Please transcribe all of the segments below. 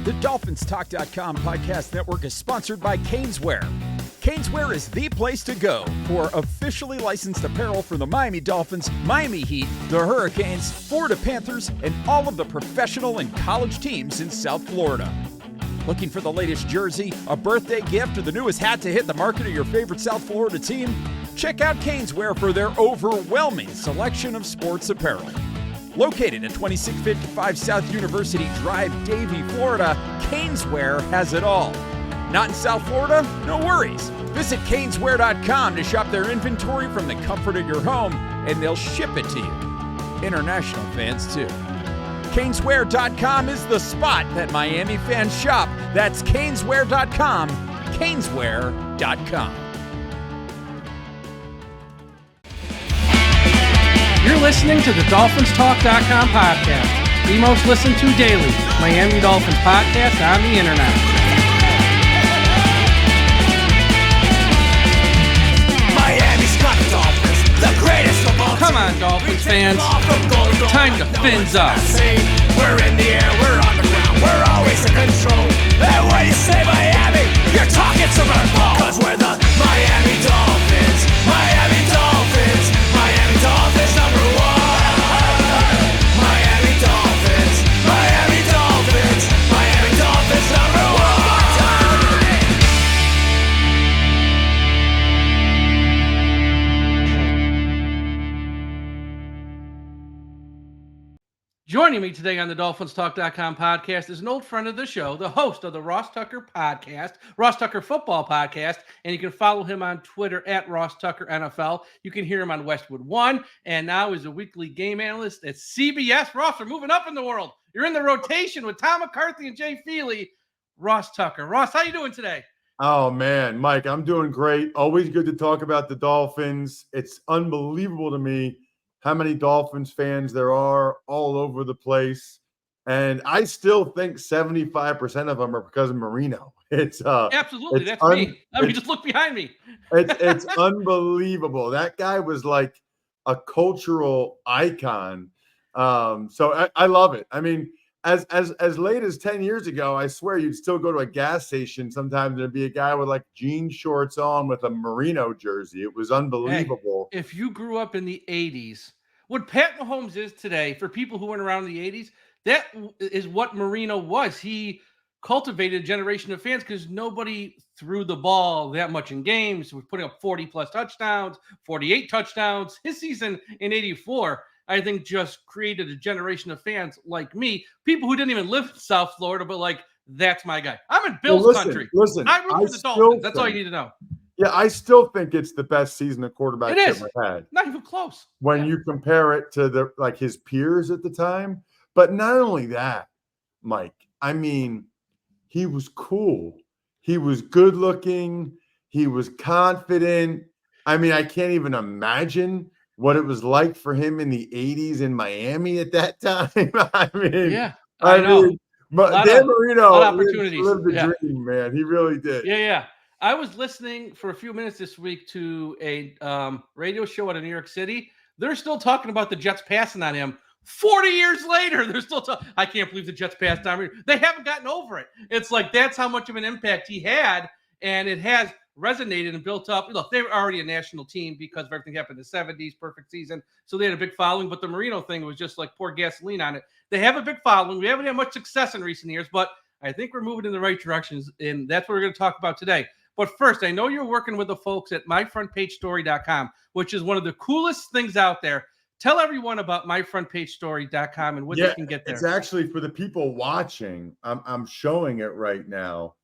The DolphinsTalk.com podcast network is sponsored by Caneswear. Caneswear is the place to go for officially licensed apparel for the Miami Dolphins, Miami Heat, the Hurricanes, Florida Panthers, and all of the professional and college teams in South Florida. Looking for the latest jersey, a birthday gift, or the newest hat to hit the market of your favorite South Florida team? Check out Caneswear for their overwhelming selection of sports apparel. Located at 2655 South University Drive, Davie, Florida, Caneswear has it all. Not in South Florida? No worries. Visit Caneswear.com to shop their inventory from the comfort of your home, and they'll ship it to you. International fans, too. Caneswear.com is the spot that Miami fans shop. That's Caneswear.com, Caneswear.com. You're listening to the DolphinsTalk.com podcast, the most listened to daily Miami Dolphins podcast on the internet. Miami's got the Dolphins, the greatest of all. Come on, Dolphins fans. Time to fins up. We're in the air, we're on the ground, we're always in control. And when you say Miami, you're talking Super Bowl. Cause we're the Miami Dolphins, Miami Dolphins, Miami Dolphins number one. Miami Dolphins, Miami Dolphins, Miami Dolphins number one. Joining me today on the DolphinsTalk.com podcast is an old friend of the show, the host of the Ross Tucker podcast, Ross Tucker Football Podcast, and you can follow him on Twitter at Ross Tucker NFL. You can hear him on Westwood One, and now is a weekly game analyst at CBS. Ross, we're moving up in the world. You're in the rotation with Tom McCarthy and Jay Feely. Ross Tucker. Ross, how you doing today? Oh, man, Mike, I'm doing great. Always good to talk about the Dolphins. It's unbelievable to me how many Dolphins fans there are all over the place. And I still think 75% of them are because of Marino. Absolutely, that's me. I mean, just look behind me. It's unbelievable. That guy was like a cultural icon. So I love it. I mean, as late as 10 years ago, I swear you'd still go to a gas station sometimes and there'd be a guy with like jean shorts on with a Marino jersey. It was unbelievable. Hey, if you grew up in the 80s, what Pat Mahomes is today, for people who weren't around in the 80s, that is what Marino was. He cultivated a generation of fans because nobody threw the ball that much in games. He was putting up 40-plus touchdowns, 48 touchdowns. His season in 84, I think, just created a generation of fans like me, people who didn't even live in South Florida, but like, that's my guy. I'm in Bills country. Listen, I root for the Dolphins. That's all you need to know. Yeah, I still think it's the best season a quarterback ever had. Not even close. When you compare it to his peers at the time. But not only that, Mike, I mean, he was cool. He was good looking. He was confident. I mean, I can't even imagine what it was like for him in the 80s in Miami at that time. I mean, but Dan Marino lived the dream, man. He really did. Yeah. I was listening for a few minutes this week to a radio show out of New York City. They're still talking about the Jets passing on him. 40 years later, they're still talking. I can't believe the Jets passed on him. They haven't gotten over it. It's like that's how much of an impact he had, and it has resonated and built up. Look, they were already a national team because of everything happened in the 70s, perfect season. So they had a big following, but the Marino thing was just like pour gasoline on it. They have a big following. We haven't had much success in recent years, but I think we're moving in the right directions, and that's what we're going to talk about today. But first, I know you're working with the folks at myfrontpagestory.com, which is one of the coolest things out there. Tell everyone about myfrontpagestory.com and what they can get there. It's actually for the people watching. I'm showing it right now.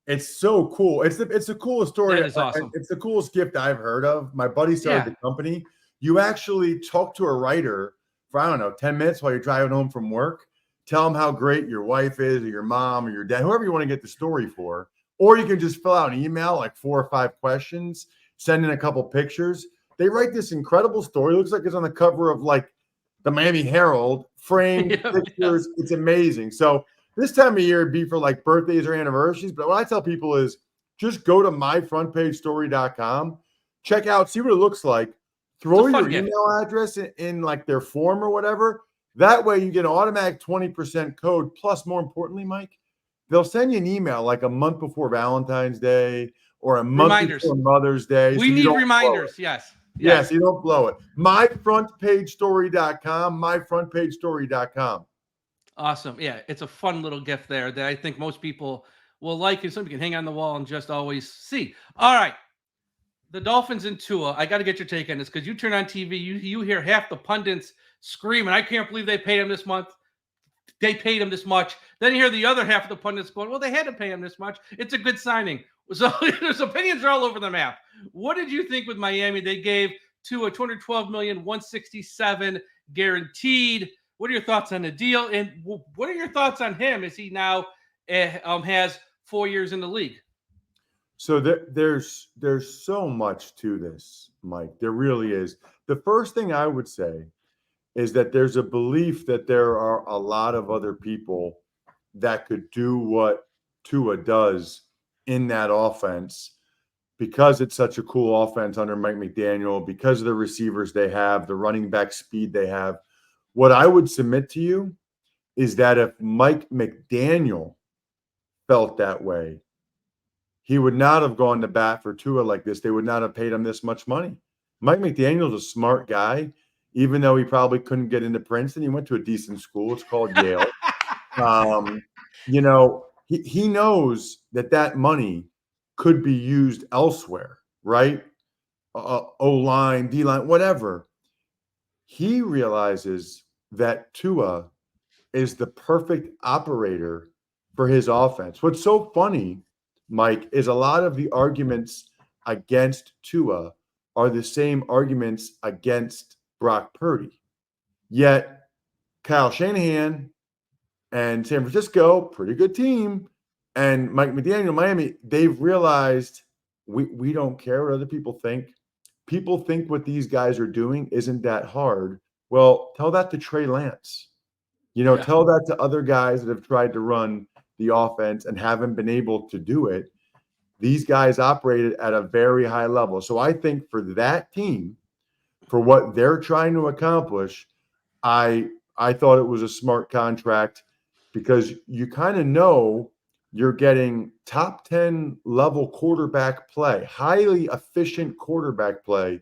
It's so cool. It's the coolest story. That is awesome. It's the coolest gift I've heard of. My buddy started the company. You actually talk to a writer for, 10 minutes while you're driving home from work. Tell them how great your wife is or your mom or your dad, whoever you want to get the story for. Or you can just fill out an email, like 4 or 5 questions, send in a couple pictures. They write this incredible story. It looks like it's on the cover of like the Miami Herald, framed pictures. It's amazing. So this time of year, it'd be for like birthdays or anniversaries. But what I tell people is just go to myfrontpagestory.com, check out, see what it looks like, throw your email address in like their form or whatever. That way you get an automatic 20% code. Plus, more importantly, Mike, they'll send you an email like a month before Valentine's Day or a month Reminders. before Mother's Day. We need reminders. Yes. Yes, you don't blow it. MyFrontPageStory.com, MyFrontPageStory.com. Awesome. Yeah, it's a fun little gift there that I think most people will like, and something you can hang on the wall and just always see. All right. The Dolphins and Tua, I got to get your take on this because you turn on TV, you hear half the pundits screaming, I can't believe they paid him this month. They paid him this much. Then you hear the other half of the pundits going, well, they had to pay him this much. It's a good signing. So there's opinions are all over the map. What did you think with Miami? They gave Tua $212 million, $167 guaranteed. What are your thoughts on the deal? And what are your thoughts on him as he now has 4 years in the league? So there's so much to this, Mike. There really is. The first thing I would say is that there's a belief that there are a lot of other people that could do what Tua does in that offense because it's such a cool offense under Mike McDaniel, because of the receivers they have, the running back speed they have. What I would submit to you is that if Mike McDaniel felt that way, he would not have gone to bat for Tua like this. They would not have paid him this much money. Mike McDaniel's a smart guy, even though he probably couldn't get into Princeton. He went to a decent school. It's called Yale. He knows that money could be used elsewhere, right? O-line, D-line, whatever. He realizes that Tua is the perfect operator for his offense. What's so funny, Mike, is a lot of the arguments against Tua are the same arguments against Brock Purdy. Yet Kyle Shanahan and San Francisco, pretty good team, and Mike McDaniel, Miami, they've realized we don't care what other people think. People think what these guys are doing isn't that hard. Well, tell that to Trey Lance. Tell that to other guys that have tried to run the offense and haven't been able to do it. These guys operated at a very high level. So I think for that team, for what they're trying to accomplish, I thought it was a smart contract because you kind of know you're getting top 10 level quarterback play, highly efficient quarterback play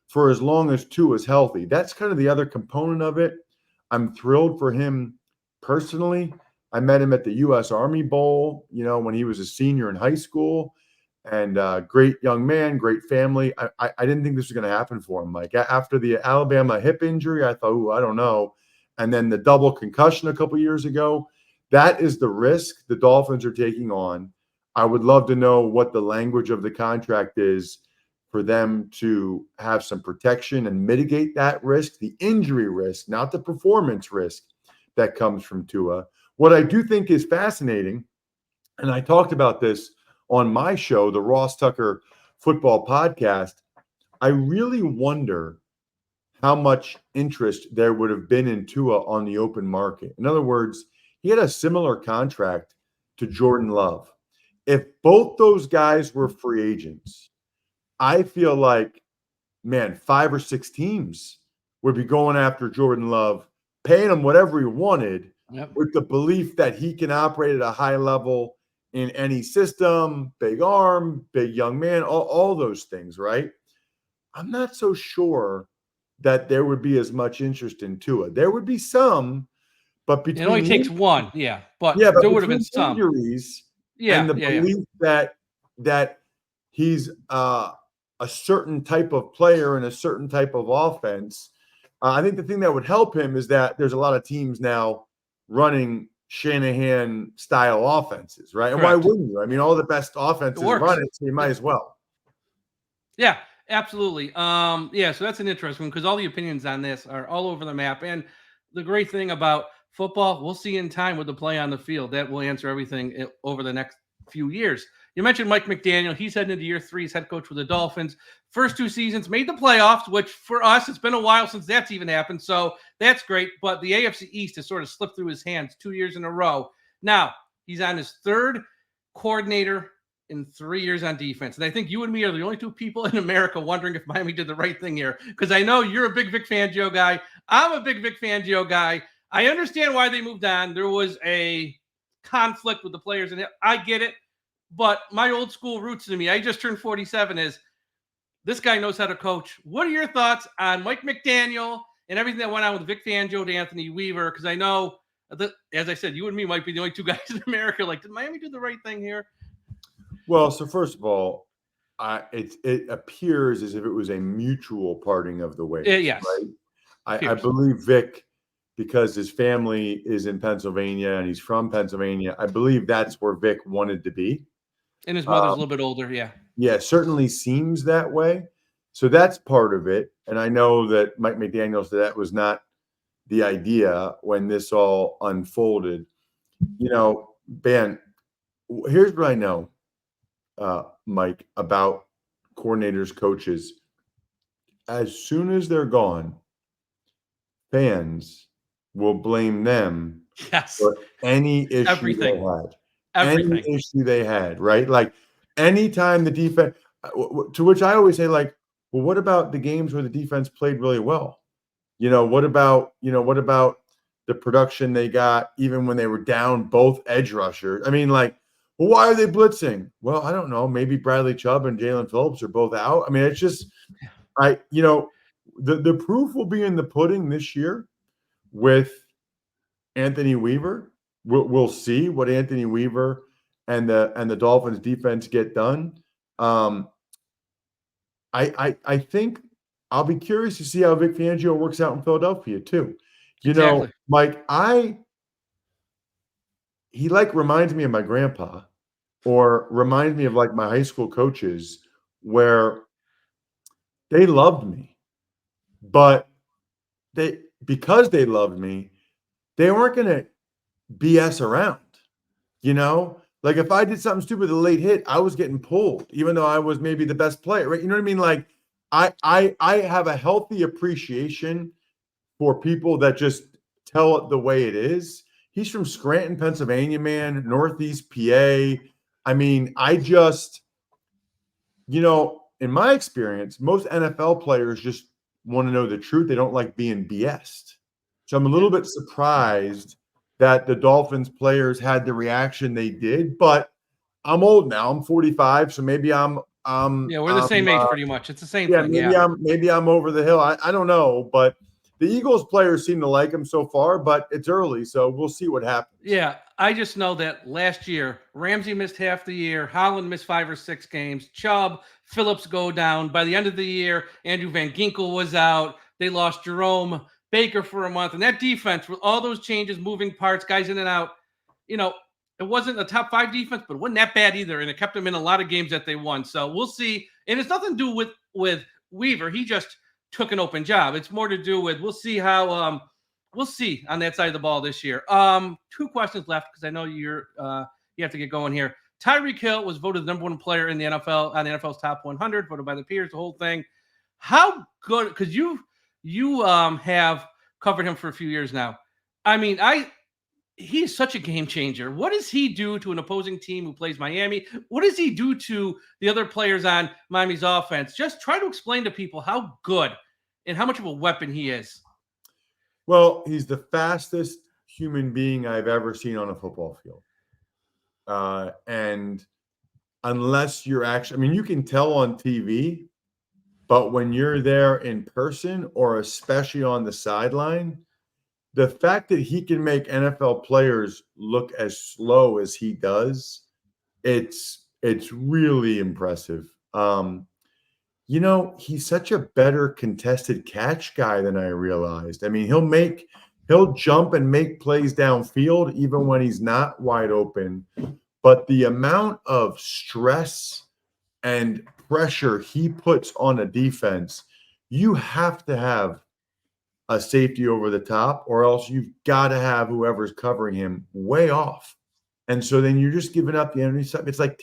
for as long as Tua is healthy. That's kind of the other component of it. I'm thrilled for him personally. I met him at the U.S. Army Bowl, when he was a senior in high school, and great young man, great family. I didn't think this was going to happen for him, Mike. After the Alabama hip injury, I thought, I don't know. And then the double concussion a couple years ago, that is the risk the Dolphins are taking on. I would love to know what the language of the contract is for them to have some protection and mitigate that risk, the injury risk, not the performance risk that comes from Tua. What I do think is fascinating, and I talked about this on my show, the Ross Tucker Football Podcast, I really wonder how much interest there would have been in Tua on the open market. In other words, he had a similar contract to Jordan Love. If both those guys were free agents, I feel like, 5 or 6 teams would be going after Jordan Love, paying him whatever he wanted, with the belief that he can operate at a high level in any system, big arm, big young man, all those things, right? I'm not so sure that there would be as much interest in Tua. There would be some, but between it only takes one, but there would have been some injuries, and the belief that he's a certain type of player and a certain type of offense. I think the thing that would help him is that there's a lot of teams now running Shanahan style offenses, right? And why wouldn't you? I mean, all the best offenses run it, so you might as well. Yeah, absolutely. So that's an interesting one because all the opinions on this are all over the map. And the great thing about football, we'll see in time with the play on the field. That will answer everything over the next few years. You mentioned Mike McDaniel. He's heading into year 3 as head coach with the Dolphins. First 2 seasons made the playoffs, which for us, it's been a while since that's even happened. So that's great. But the AFC East has sort of slipped through his hands 2 years in a row. Now, he's on his 3rd coordinator in 3 years on defense. And I think you and me are the only 2 people in America wondering if Miami did the right thing here. Because I know you're a big Vic Fangio guy. I'm a big Vic Fangio guy. I understand why they moved on. There was a conflict with the players, and I get it. But my old school roots to me, I just turned 47, is this guy knows how to coach. What are your thoughts on Mike McDaniel and everything that went on with Vic Fangio to Anthony Weaver? Because I know that, as I said, you and me might be the only two guys in America. Like, did Miami do the right thing here? Well, so first of all, it appears as if it was a mutual parting of the ways. Yes. Right? I believe Vic, because his family is in Pennsylvania and he's from Pennsylvania, I believe that's where Vic wanted to be. And his mother's a little bit older, yeah. Yeah, certainly seems that way. So that's part of it. And I know that Mike McDaniel said that was not the idea when this all unfolded. Ben, here's what I know, Mike, about coordinators, coaches. As soon as they're gone, fans will blame them for any issue they had. Any issue they had, right? Like anytime the defense, to which I always say, like, well, what about the games where the defense played really well? What about the production they got even when they were down both edge rushers? I mean, like, well, why are they blitzing? Well, I don't know. Maybe Bradley Chubb and Jaylen Phillips are both out. I mean, it's just, the proof will be in the pudding this year with Anthony Weaver. We'll see what Anthony Weaver and the Dolphins defense get done. I think I'll be curious to see how Vic Fangio works out in Philadelphia too. Mike, he like reminds me of my grandpa, or reminds me of like my high school coaches, where they loved me, but because they loved me, they weren't going to BS around. Like if I did something stupid, a late hit, I was getting pulled, even though I was maybe the best player, right? You know what I mean? Like I have a healthy appreciation for people that just tell it the way it is. He's from Scranton, Pennsylvania, man, Northeast PA. I mean, in my experience, most NFL players just want to know the truth. They don't like being BS'd. So I'm a little bit surprised that the Dolphins players had the reaction they did, but I'm old now. I'm 45, so maybe we're the same age pretty much. It's the same thing. Maybe I'm over the hill. I don't know, but the Eagles players seem to like him so far, but it's early, so we'll see what happens. Yeah, I just know that last year, Ramsey missed half the year. Holland missed 5 or 6 games. Chubb, Phillips go down. By the end of the year, Andrew Van Ginkel was out. They lost Jerome Baker for a month. And that defense, with all those changes, moving parts, guys in and out, it wasn't a top 5 defense, but it wasn't that bad either. And it kept them in a lot of games that they won. So we'll see. And it's nothing to do with Weaver. He just took an open job. It's more to do with, we'll see how we'll see on that side of the ball this year. 2 questions left because I know you have to get going here. Tyreek Hill was voted the #1 player in the NFL on the NFL's top 100, voted by the peers, the whole thing. How good? Because you have covered him for a few years now. I mean, he's such a game changer. What does he do to an opposing team who plays Miami? What does he do to the other players on Miami's offense? Just try to explain to people how good and how much of a weapon he is. Well, he's the fastest human being I've ever seen on a football field. And unless you're actually, you can tell on TV, but when you're there in person, or especially on the sideline, the fact that he can make NFL players look as slow as he does, it's really impressive. He's such a better contested catch guy than I realized. I mean, he'll jump and make plays downfield even when he's not wide open. But the amount of stress and pressure he puts on a defense, you have to have a safety over the top, or else you've got to have whoever's covering him way off. And so then you're just giving up the underneath stuff. It's like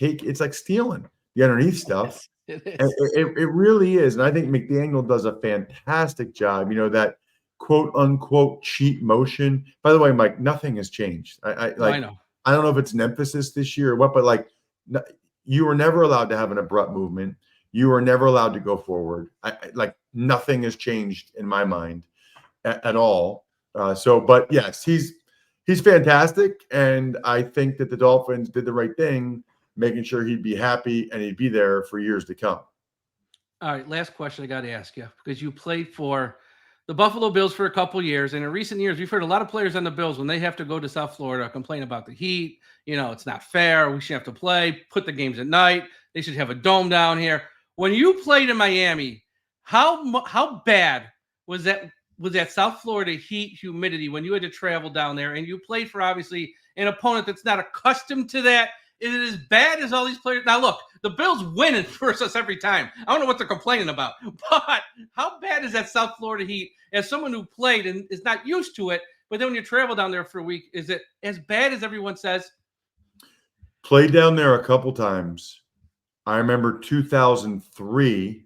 stealing the underneath stuff. It really is. And I think McDaniel does a fantastic job. That quote unquote cheat motion. By the way, Mike, nothing has changed. I know. I don't know if it's an emphasis this year or what, but you were never allowed to have an abrupt movement. You were never allowed to go forward. Nothing has changed in my mind at all. But yes, he's he's fantastic. And I think that the Dolphins did the right thing, making sure he'd be happy and he'd be there for years to come. All right, last question I got to ask you, because you played for the Buffalo Bills for a couple years, and in recent years, we've heard a lot of players on the Bills, when they have to go to South Florida, complain about the heat. It's not fair. We should have to play, put the games at night. They should have a dome down here. When you played in Miami, how bad was that South Florida heat, humidity, when you had to travel down there, and you played for, obviously, an opponent that's not accustomed to that? Is it as bad as all these players? Now, look, the Bills win versus us every time. I don't know what they're complaining about. But how bad is that South Florida heat? As someone who played and is not used to it, but then when you travel down there for a week, is it as bad as everyone says? Played down there a couple times. I remember 2003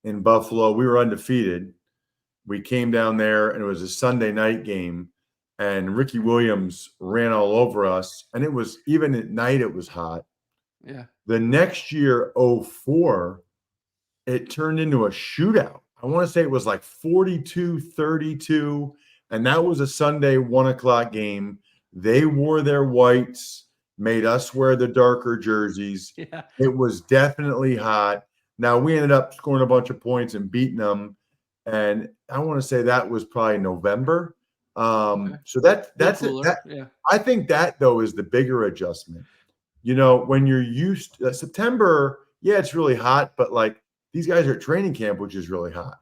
in Buffalo. We were undefeated. We came down there, and it was a Sunday night game. And Ricky Williams ran all over us. And it was, even at night, it was hot. Yeah. The next year, 2004, it turned into a shootout. I want to say it was like 42-32. And that was a Sunday 1:00 game. They wore their whites, made us wear the darker jerseys. Yeah. It was definitely hot. Now, we ended up scoring a bunch of points and beating them. And I want to say that was probably November. So that's it. Yeah. I think that, though, is the bigger adjustment. When you're used to September, yeah, it's really hot, but like these guys are at training camp, which is really hot.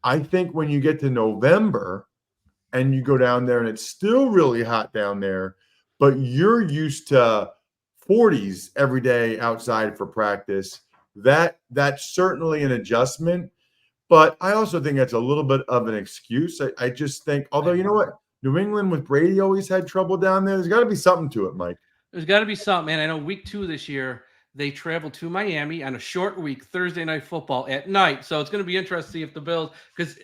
I think when you get to November and you go down there and it's still really hot down there, but you're used to 40s every day outside for practice, that's certainly an adjustment. But I also think that's a little bit of an excuse. I just think, although, you know what? New England with Brady always had trouble down there. There's got to be something to it, Mike. There's got to be something. And I know week 2 this year, they traveled to Miami on a short week, Thursday night football at night. So it's going to be interesting to see if the Bills, because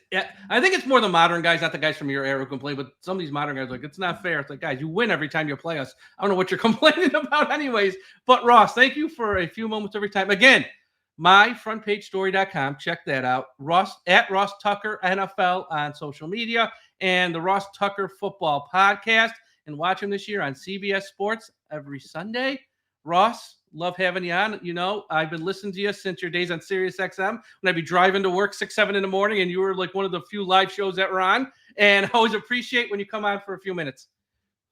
I think it's more the modern guys, not the guys from your era who complain, but some of these modern guys are like, it's not fair. It's like, guys, you win every time you play us. I don't know what you're complaining about anyways. But Ross, thank you for a few moments every time. Again, myfrontpagestory.com. Check that out. Ross Tucker NFL on social media, and the Ross Tucker Football Podcast. And watch him this year on CBS Sports every Sunday. Ross, love having you on. I've been listening to you since your days on Sirius XM when I'd be driving to work 6-7 in the morning, and you were like one of the few live shows that were on. And I always appreciate when you come on for a few minutes.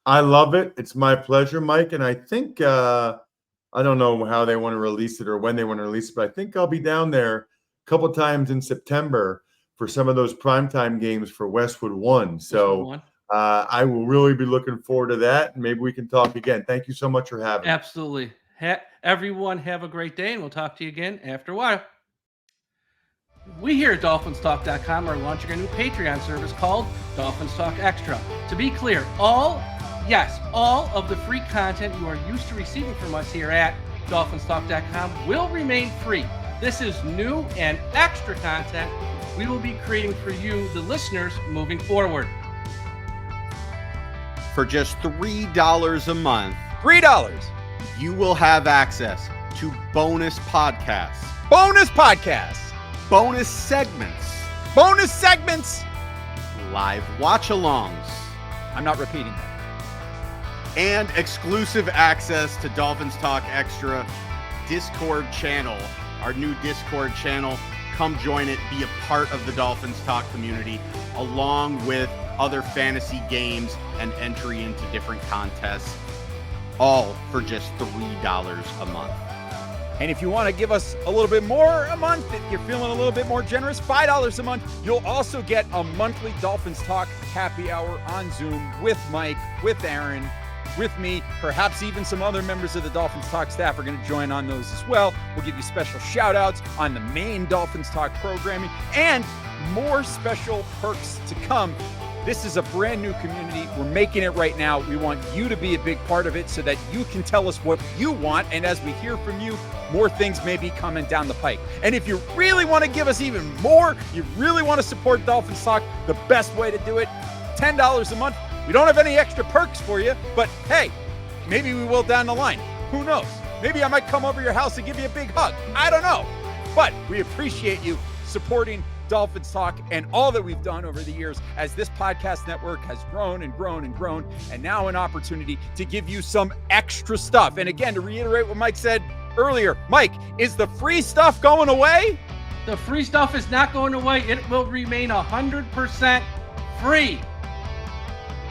I love it. It's my pleasure, Mike. And I think I don't know how they want to release it or when they want to release it, but I think I'll be down there a couple times in September for some of those primetime games for Westwood One. So I will really be looking forward to that, and maybe we can talk again. Thank you so much for having me. Absolutely. Everyone have a great day, and we'll talk to you again after a while. We here at DolphinsTalk.com are launching a new Patreon service called Dolphins Talk Extra. To be clear, all of the free content you are used to receiving from us here at DolphinsTalk.com will remain free. This is new and extra content we will be creating for you, the listeners, moving forward. For just $3 a month, $3. you will have access to bonus podcasts, Bonus podcasts. bonus segments, Bonus segments. live watch-alongs, I'm not repeating that. and exclusive access to Dolphins Talk Extra Discord channel, our new Discord channel. Come join it, be a part of the Dolphins Talk community, along with other fantasy games and entry into different contests, all for just $3 a month. And if you want to give us a little bit more a month, if you're feeling a little bit more generous, $5 a month, you'll also get a monthly Dolphins Talk happy hour on Zoom with Mike, with Aaron, with me. Perhaps even some other members of the Dolphins Talk staff are going to join on those as well. We'll give you special shout outs on the main Dolphins Talk programming and more special perks to come. This is a brand new community. We're making it right now. We want you to be a big part of it so that you can tell us what you want. And as we hear from you, more things may be coming down the pike. And if you really want to give us even more, you really want to support Dolphins Talk, the best way to do it, $10 a month. We don't have any extra perks for you, but hey, maybe we will down the line. Who knows? Maybe I might come over your house and give you a big hug. I don't know. But we appreciate you supporting Dolphins Talk and all that we've done over the years as this podcast network has grown and grown and grown, and now an opportunity to give you some extra stuff. And again, to reiterate what Mike said earlier, Mike, is the free stuff going away? The free stuff is not going away. It will remain 100% free.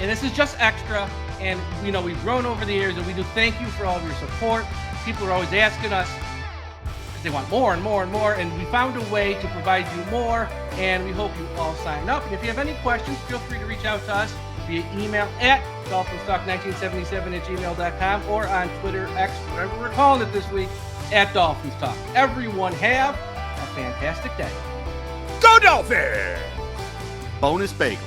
And this is just extra. And, you know, we've grown over the years, and we do thank you for all of your support. People are always asking us, because they want more and more and more. And we found a way to provide you more. And we hope you all sign up. And if you have any questions, feel free to reach out to us via email at DolphinsTalk1977@gmail.com or on Twitter, X, whatever we're calling it this week, at Dolphins Talk. Everyone have a fantastic day. Go Dolphins! Bonus bagel.